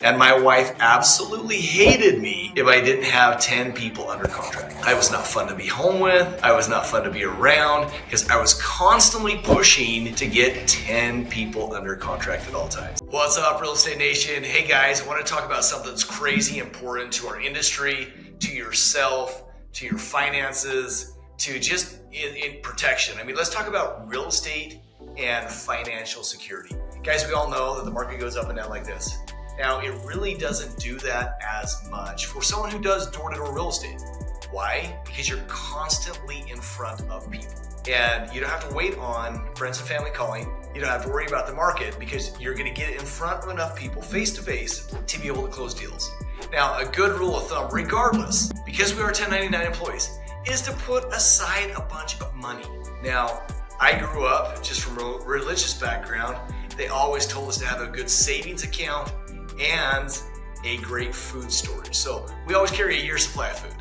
And my wife absolutely hated me if I didn't have 10 people under contract. I was not fun to be home with. I was not fun to be around because I was constantly pushing to get 10 people under contract at all times. What's up, Real Estate Nation? Hey guys, I want to talk about something that's crazy important to our industry, to yourself, to your finances, to just in protection. I mean, let's talk about real estate and financial security. Guys, we all know that the market goes up and down like this. Now, it really doesn't do that as much for someone who does door-to-door real estate. Why? Because you're constantly in front of people. And you don't have to wait on friends and family calling. You don't have to worry about the market because you're going to get in front of enough people face-to-face to be able to close deals. Now, a good rule of thumb, regardless, because we are 1099 employees, is to put aside a bunch of money. Now, I grew up just from a religious background. They always told us to have a good savings account and a great food storage. So we always carry a year's supply of food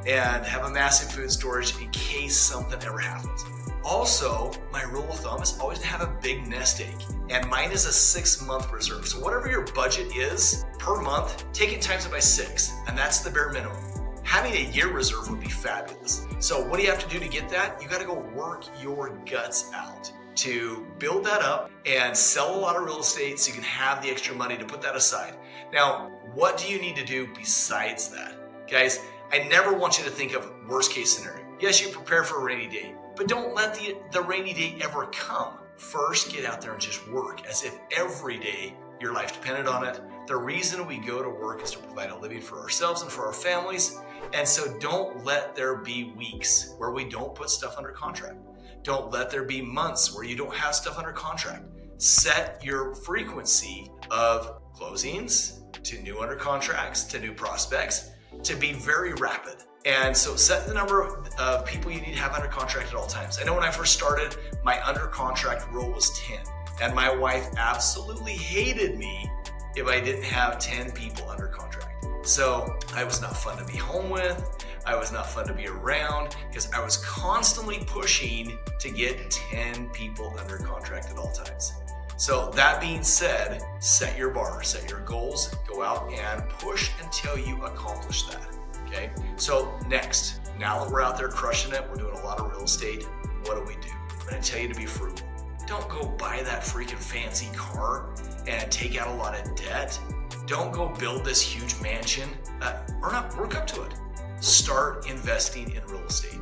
and have a massive food storage in case something ever happens. Also, my rule of thumb is always to have a big nest egg. And mine is a 6-month reserve. So whatever your budget is per month, take it times it by 6. And that's the bare minimum. Having a year reserve would be fabulous. So what do you have to do to get that? You got to go work your guts out to build that up and sell a lot of real estate so you can have the extra money to put that aside. Now, what do you need to do besides that? Guys, I never want you to think of worst case scenario. Yes, you prepare for a rainy day, but don't let the rainy day ever come. First, get out there and just work as if every day your life depended on it. The reason we go to work is to provide a living for ourselves and for our families. And so don't let there be weeks where we don't put stuff under contract. Don't let there be months where you don't have stuff under contract. Set your frequency of closings to new under contracts to new prospects to be very rapid. And so set the number of people you need to have under contract at all times. I know when I first started, my under contract rule was 10. And my wife absolutely hated me if I didn't have 10 people under contract. So I was not fun to be home with. I was not fun to be around because I was constantly pushing to get 10 people under contract at all times. So that being said, set your bar, set your goals, go out and push until you accomplish that. Okay. So next, now that we're out there crushing it, we're doing a lot of real estate. What do? I'm going to tell you to be frugal. Don't go buy that freaking fancy car and take out a lot of debt. Don't go build this huge mansion or not work up to it. Start investing in real estate.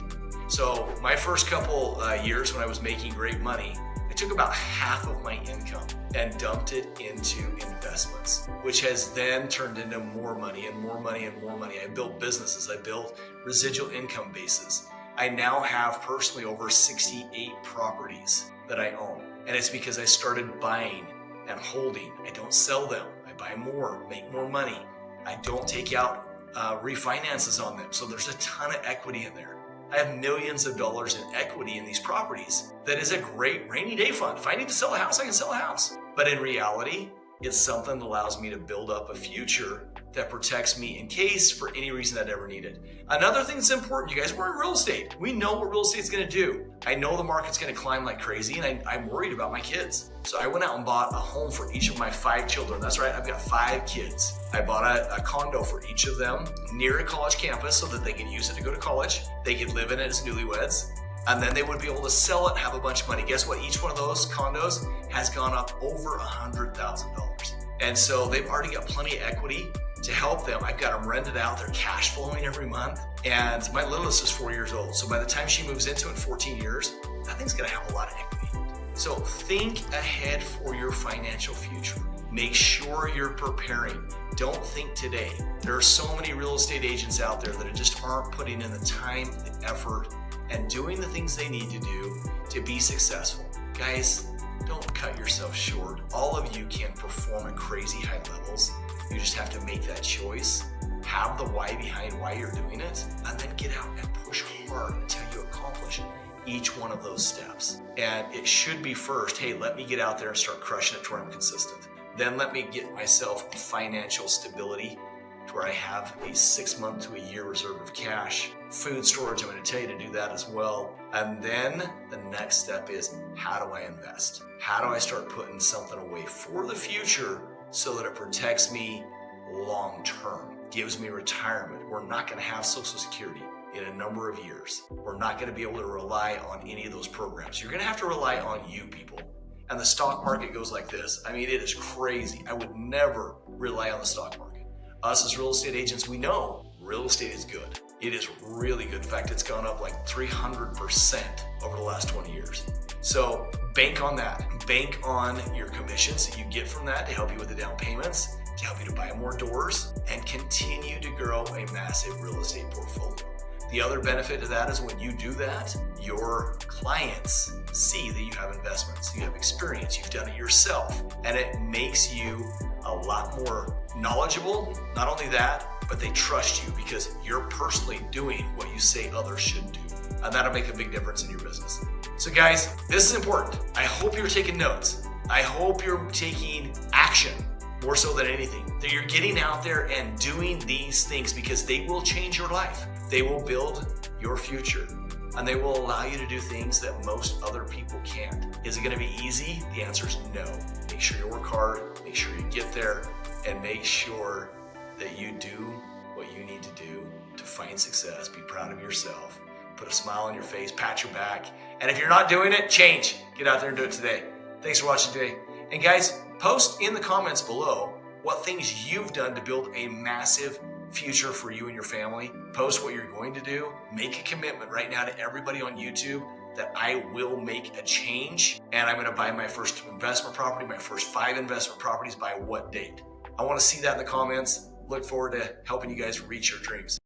So my first couple years when I was making great money, I took about half of my income and dumped it into investments, which has then turned into more money and more money and more money. I built businesses. I built residual income bases. I now have personally over 68 properties that I own. And it's because I started buying and holding. I don't sell them. I buy more, make more money. I don't take out refinances on them. So there's a ton of equity in there. I have millions of dollars in equity in these properties. That is a great rainy day fund. If I need to sell a house, I can sell a house. But in reality, it's something that allows me to build up a future that protects me in case for any reason I'd ever need it. Another thing that's important, you guys, we're in real estate. We know what real estate's gonna do. I know the market's gonna climb like crazy and I'm worried about my kids. So I went out and bought a home for each of my 5 children. That's right, I've got 5 kids. I bought a condo for each of them near a college campus so that they could use it to go to college. They could live in it as newlyweds. And then they would be able to sell it and have a bunch of money. Guess what? Each one of those condos has gone up over $100,000. And so they've already got plenty of equity to help them. I've got them rented out. They're cash flowing every month. And my littlest is 4 years old. So by the time she moves into it in 14 years, that thing's gonna have a lot of equity. So think ahead for your financial future. Make sure you're preparing. Don't think today. There are so many real estate agents out there that just aren't putting in the time, the effort, and doing the things they need to do to be successful. Guys, don't cut yourself short. All of you can perform at crazy high levels. You just have to make that choice, have the why behind why you're doing it, and then get out and push hard until you accomplish each one of those steps. And it should be first, hey, let me get out there and start crushing it to where I'm consistent. Then let me get myself financial stability to where I have a 6-month to a year reserve of cash. Food storage, I'm going to tell you to do that as well. And then the next step is, how do I invest? How do I start putting something away for the future so that it protects me long term. Gives me retirement. We're not going to have Social Security in a number of years. We're not going to be able to rely on any of those programs. You're going to have to rely on you people. And the stock market goes like this. I mean, it is crazy. I would never rely on the stock market. Us as real estate agents, we know real estate is good. It is really good. In fact, it's gone up like 300% over the last 20 years. So bank on that. Bank on your commissions that you get from that to help you with the down payments, to help you to buy more doors, and continue to grow a massive real estate portfolio. The other benefit to that is when you do that, your clients see that you have investments, you have experience, you've done it yourself, and it makes you a lot more knowledgeable. Not only that, but they trust you because you're personally doing what you say others should do. And that'll make a big difference in your business. So guys, this is important. I hope you're taking notes. I hope you're taking action more so than anything. That you're getting out there and doing these things because they will change your life. They will build your future. And they will allow you to do things that most other people can't. Is it going to be easy? The answer is no. Make sure you work hard, make sure you get there, and make sure that you do what you need to do to find success. Be proud of yourself. Put a smile on your face, pat your back. And if you're not doing it, change. Get out there and do it today. Thanks for watching today. And guys, post in the comments below what things you've done to build a massive future for you and your family. Post what you're going to do. Make a commitment right now to everybody on YouTube that I will make a change and I'm going to buy my first investment property, my first 5 investment properties by what date. I want to see that in the comments. Look forward to helping you guys reach your dreams.